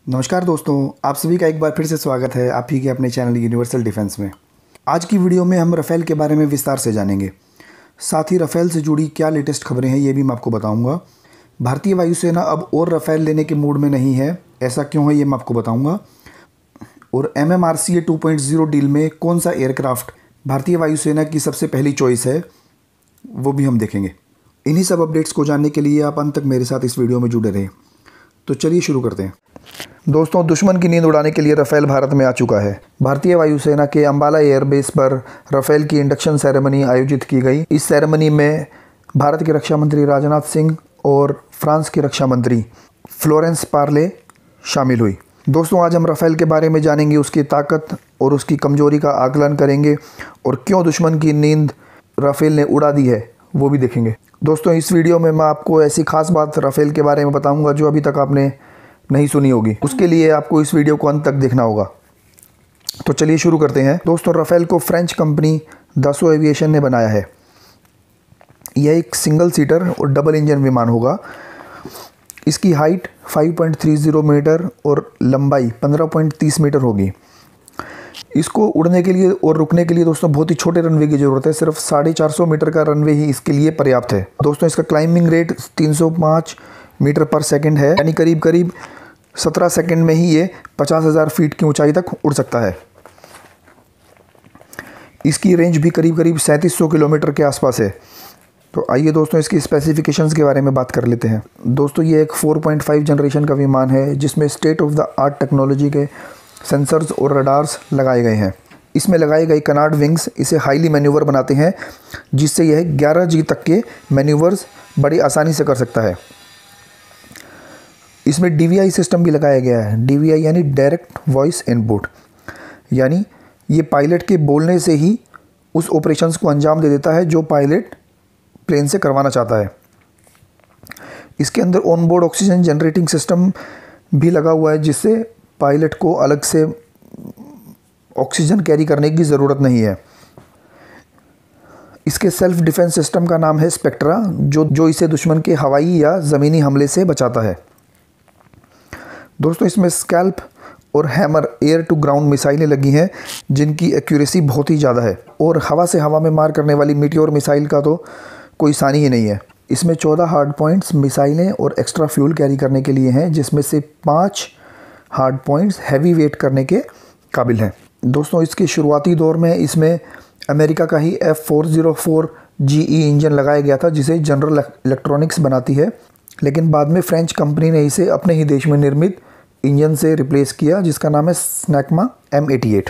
नमस्कार दोस्तों, आप सभी का एक बार फिर से स्वागत है आप ही के अपने चैनल यूनिवर्सल डिफेंस में। आज की वीडियो में हम राफेल के बारे में विस्तार से जानेंगे। साथ ही राफेल से जुड़ी क्या लेटेस्ट खबरें हैं ये भी मैं आपको बताऊंगा। भारतीय वायुसेना अब और राफेल लेने के मूड में नहीं है, ऐसा क्यों है ये मैं आपको बताऊँगा। और MMRCA 2.0 डील में कौन सा एयरक्राफ्ट भारतीय वायुसेना की सबसे पहली चॉइस है वो भी हम देखेंगे। इन्हीं सब अपडेट्स को जानने के लिए आप अंत तक मेरे साथ इस वीडियो में जुड़े रहें। तो चलिए शुरू करते हैं। दोस्तों, दुश्मन की नींद उड़ाने के लिए राफेल भारत में आ चुका है। भारतीय वायुसेना के अंबाला एयरबेस पर राफेल की इंडक्शन सेरेमनी आयोजित की गई। इस सेरेमनी में भारत के रक्षा मंत्री राजनाथ सिंह और फ्रांस की रक्षा मंत्री फ्लोरेंस पार्ले शामिल हुई। दोस्तों, आज हम राफेल के बारे में जानेंगे, उसकी ताकत और उसकी कमजोरी का आकलन करेंगे और क्यों दुश्मन की नींद राफेल ने उड़ा दी है वो भी देखेंगे। दोस्तों, इस वीडियो में मैं आपको ऐसी खास बात राफेल के बारे में बताऊंगा जो अभी तक आपने नहीं सुनी होगी। उसके लिए आपको इस वीडियो को अंत तक देखना होगा। तो चलिए शुरू करते हैं। दोस्तों, राफेल को फ्रेंच कंपनी दासो एविएशन ने बनाया है। यह एक सिंगल सीटर और डबल इंजन विमान होगा। इसकी हाइट 5.30 मीटर और लंबाई 15.30 मीटर होगी। इसको उड़ने के लिए और रुकने के लिए दोस्तों बहुत ही छोटे रनवे की ज़रूरत है। सिर्फ 450 मीटर का रनवे ही इसके लिए पर्याप्त है। दोस्तों, इसका क्लाइंबिंग रेट 305 मीटर पर सेकंड है, यानी करीब 17 सेकंड में ही ये 50,000 फीट की ऊंचाई तक उड़ सकता है। इसकी रेंज भी करीब 3700 किलोमीटर के आसपास है। तो आइए दोस्तों, इसकी स्पेसिफिकेशंस के बारे में बात कर लेते हैं। दोस्तों, ये एक 4.5 जनरेशन का विमान है जिसमें state of the art technology के सेंसर्स और रडार्स लगाए गए हैं। इसमें लगाए गए कनार्ड विंग्स इसे हाईली मैन्यूवर बनाते हैं, जिससे यह 11G तक के मैन्यूवर्स बड़ी आसानी से कर सकता है। इसमें DVI सिस्टम भी लगाया गया है। DVI यानी डायरेक्ट वॉइस इनपुट, यानी ये पायलट के बोलने से ही उस ऑपरेशंस को अंजाम दे देता है जो पायलट प्लेन से करवाना चाहता है। इसके अंदर ऑनबोर्ड ऑक्सीजन जनरेटिंग सिस्टम भी लगा हुआ है, जिससे पायलट को अलग से ऑक्सीजन कैरी करने की ज़रूरत नहीं है। इसके सेल्फ डिफेंस सिस्टम का नाम है स्पेक्ट्रा, जो इसे दुश्मन के हवाई या ज़मीनी हमले से बचाता है। दोस्तों, इसमें स्कैल्प और हैमर एयर टू ग्राउंड मिसाइलें लगी हैं, जिनकी एक्यूरेसी बहुत ही ज़्यादा है और हवा से हवा में मार करने वाली मीटियोर मिसाइल का तो कोई सानी ही नहीं है। इसमें 14 हार्ड पॉइंट्स मिसाइलें और एक्स्ट्रा फ्यूल कैरी करने के लिए हैं, जिसमें से 5 हार्ड पॉइंट्स हैवी वेट करने के काबिल हैं। दोस्तों, इसके शुरुआती दौर में इसमें अमेरिका का ही F404 GE इंजन लगाया गया था, जिसे जनरल इलेक्ट्रॉनिक्स बनाती है, लेकिन बाद में फ्रेंच कंपनी ने इसे अपने ही देश में निर्मित इंजन से रिप्लेस किया, जिसका नाम है स्नैकमा M88।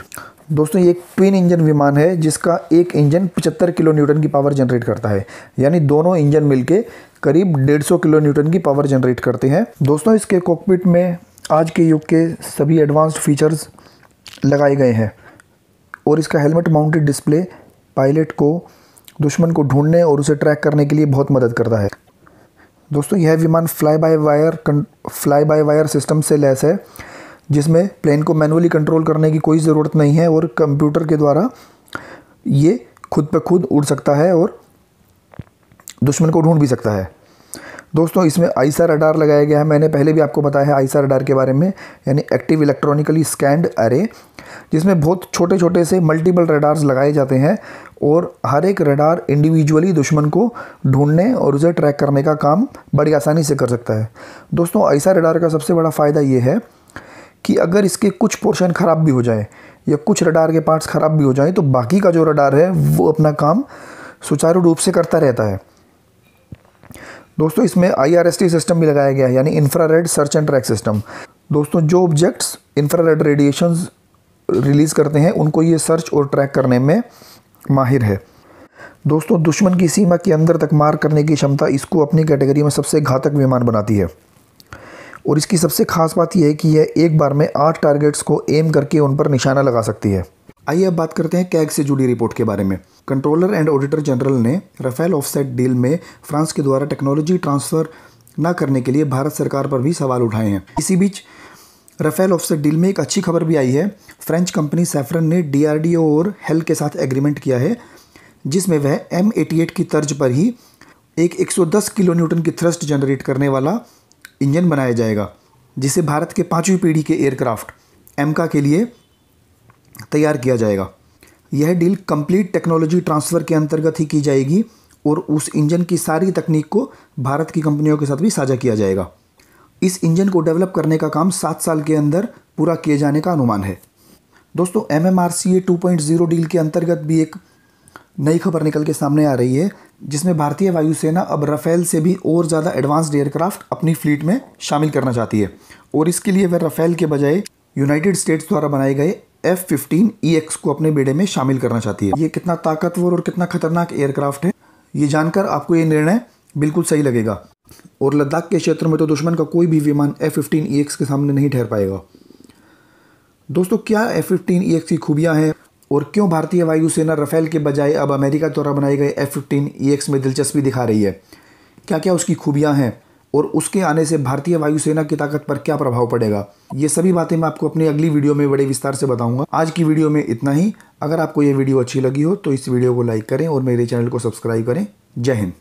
दोस्तों, ये एक ट्विन इंजन विमान है जिसका एक इंजन 75 किलो न्यूटन की पावर जनरेट करता है, यानी दोनों इंजन मिलके करीब 150 किलो न्यूटन की पावर जनरेट करते हैं। दोस्तों, इसके कॉकपिट में आज के युग के सभी एडवांस्ड फीचर्स लगाए गए हैं और इसका हेलमेट माउंटेड डिस्प्ले पायलट को दुश्मन को ढूंढने और उसे ट्रैक करने के लिए बहुत मदद करता है। दोस्तों, यह विमान फ्लाई बाय वायर सिस्टम से लैस है, जिसमें प्लेन को मैनुअली कंट्रोल करने की कोई ज़रूरत नहीं है और कंप्यूटर के द्वारा ये खुद ब खुद उड़ सकता है और दुश्मन को ढूंढ भी सकता है। दोस्तों, इसमें आईसा रडार लगाया गया है। मैंने पहले भी आपको बताया है आईसा रडार के बारे में, यानी एक्टिव इलेक्ट्रॉनिकली स्कैन्ड अरे, जिसमें बहुत छोटे छोटे से मल्टीपल रडार्स लगाए जाते हैं और हर एक रडार इंडिविजुअली दुश्मन को ढूंढने और उसे ट्रैक करने का काम बड़ी आसानी से कर सकता है। दोस्तों, आईसा रडार का सबसे बड़ा फ़ायदा ये है कि अगर इसके कुछ पोर्शन ख़राब भी हो जाए या कुछ रडार के पार्ट्स ख़राब भी हो जाए, तो बाकी का जो रडार है वो अपना काम सुचारू रूप से करता रहता है। दोस्तों, इसमें IRST सिस्टम भी लगाया गया है, यानी infrared search and track system. दोस्तों, जो ऑब्जेक्ट्स इंफ्रारेड रेडिएशंस रिलीज़ करते हैं उनको ये सर्च और ट्रैक करने में माहिर है। दोस्तों, दुश्मन की सीमा के अंदर तक मार करने की क्षमता इसको अपनी कैटेगरी में सबसे घातक विमान बनाती है और इसकी सबसे खास बात यह है कि यह एक बार में 8 टारगेट्स को एम करके उन पर निशाना लगा सकती है। आइए अब बात करते हैं कैग से जुड़ी रिपोर्ट के बारे में। कंट्रोलर एंड ऑडिटर जनरल ने राफेल ऑफसेट डील में फ्रांस के द्वारा टेक्नोलॉजी ट्रांसफ़र न करने के लिए भारत सरकार पर भी सवाल उठाए हैं। इसी बीच राफेल ऑफसेट डील में एक अच्छी खबर भी आई है। फ्रेंच कंपनी सैफरन ने DRDO और हेल के साथ एग्रीमेंट किया है, जिसमें वह M88 की तर्ज पर ही एक 110 किलो न्यूटन की थ्रस्ट जनरेट करने वाला इंजन बनाया जाएगा। जिसे भारत के 5वीं पीढ़ी के एयरक्राफ्ट एमका के लिए तैयार किया जाएगा। यह डील कंप्लीट टेक्नोलॉजी ट्रांसफ़र के अंतर्गत ही की जाएगी और उस इंजन की सारी तकनीक को भारत की कंपनियों के साथ भी साझा किया जाएगा। इस इंजन को डेवलप करने का काम 7 साल के अंदर पूरा किए जाने का अनुमान है। दोस्तों, MMRCA 2.0 डील के अंतर्गत भी एक नई खबर निकल के सामने आ रही है, जिसमें भारतीय वायुसेना अब राफेल से भी और ज़्यादा एडवांस्ड एयरक्राफ्ट अपनी फ्लीट में शामिल करना चाहती है और इसके लिए वह राफेल के बजाय यूनाइटेड स्टेट्स द्वारा बनाए गए F-15EX को अपने बेड़े में शामिल करना चाहती है। ये कितना ताकतवर और कितना खतरनाक एयरक्राफ्ट है, ये जानकर आपको ये निर्णय बिल्कुल सही लगेगा। और लद्दाख के क्षेत्र में तो दुश्मन का कोई भी विमान F-15EX के सामने नहीं ठहर पाएगा। दोस्तों, क्या F-15EX की खूबियाँ हैं और क्यों भारतीय वायुसेना राफेल के बजाय अब अमेरिका द्वारा बनाए गए F-15EX में दिलचस्पी दिखा रही है? क्या क्या उसकी खूबियाँ हैं और उसके आने से भारतीय वायुसेना की ताकत पर क्या प्रभाव पड़ेगा? ये सभी बातें मैं आपको अपनी अगली वीडियो में बड़े विस्तार से बताऊंगा। आज की वीडियो में इतना ही। अगर आपको ये वीडियो अच्छी लगी हो तो इस वीडियो को लाइक करें और मेरे चैनल को सब्सक्राइब करें। जय हिंद।